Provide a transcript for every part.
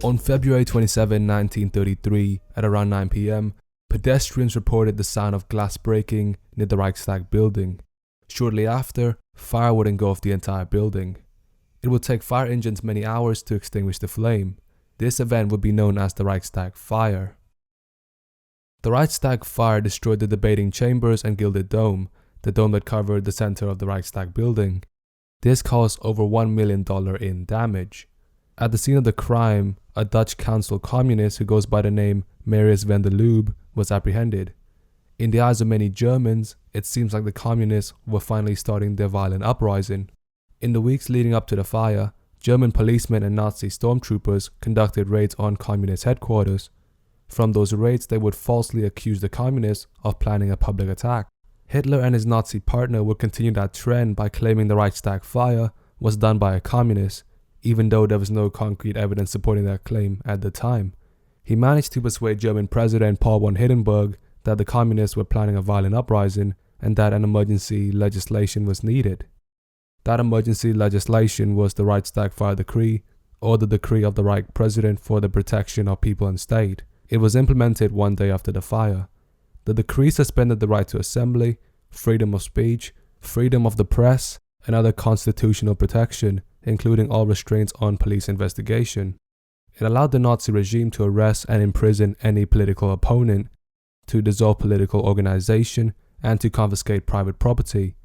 On February 27, 1933, at around 9 p.m, pedestrians reported the sound of glass breaking near the Reichstag building. Shortly after, fire would engulf the entire building. It would take fire engines many hours to extinguish the flame. This event would be known as the Reichstag Fire. The Reichstag Fire destroyed the debating chambers and gilded dome, the dome that covered the center of the Reichstag building. This caused over $1 million in damage. At the scene of the crime, a Dutch council communist who goes by the name Marius van der Lubbe was apprehended. In the eyes of many Germans, it seems like the communists were finally starting their violent uprising. In the weeks leading up to the fire, German policemen and Nazi stormtroopers conducted raids on communist headquarters. From those raids, they would falsely accuse the communists of planning a public attack. Hitler and his Nazi partner would continue that trend by claiming the Reichstag fire was done by a communist, even though there was no concrete evidence supporting that claim at the time. He managed to persuade German President Paul von Hindenburg that the communists were planning a violent uprising and that an emergency legislation was needed. That emergency legislation was the Reichstag Fire Decree, or the Decree of the Reich President for the Protection of People and State. It was implemented one day after the fire. The decree suspended the right to assembly, freedom of speech, freedom of the press, and other constitutional protection, including all restraints on police investigation. It allowed the Nazi regime to arrest and imprison any political opponent, to dissolve political organization, and to confiscate private property.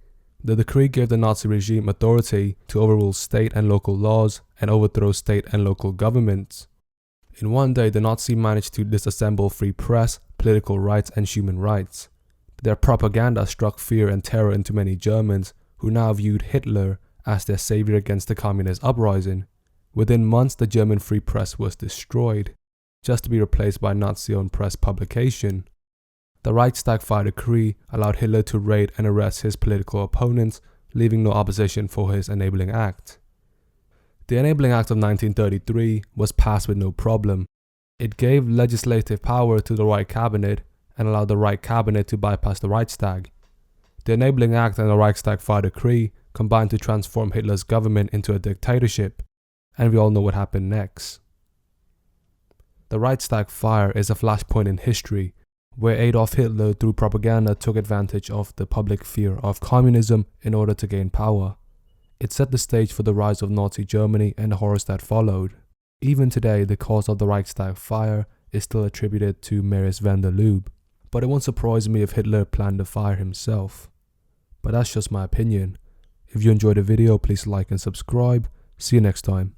The decree gave the Nazi regime authority to overrule state and local laws and overthrow state and local governments. In one day, the Nazis managed to disassemble free press, political rights, and human rights. Their propaganda struck fear and terror into many Germans, who now viewed Hitler as their savior against the communist uprising. Within months, the German free press was destroyed, just to be replaced by Nazi-owned press publication. The Reichstag Fire Decree allowed Hitler to raid and arrest his political opponents, leaving no opposition for his enabling act. The Enabling Act of 1933 was passed with no problem. It gave legislative power to the Reich Cabinet and allowed the Reich Cabinet to bypass the Reichstag. The Enabling Act and the Reichstag Fire Decree combined to transform Hitler's government into a dictatorship, and we all know what happened next. The Reichstag Fire is a flashpoint in history, where Adolf Hitler through propaganda took advantage of the public fear of communism in order to gain power. It set the stage for the rise of Nazi Germany and the horrors that followed. Even today, the cause of the Reichstag fire is still attributed to Marius van der Lubbe, but it won't surprise me if Hitler planned the fire himself. But that's just my opinion. If you enjoyed the video, please like and subscribe. See you next time.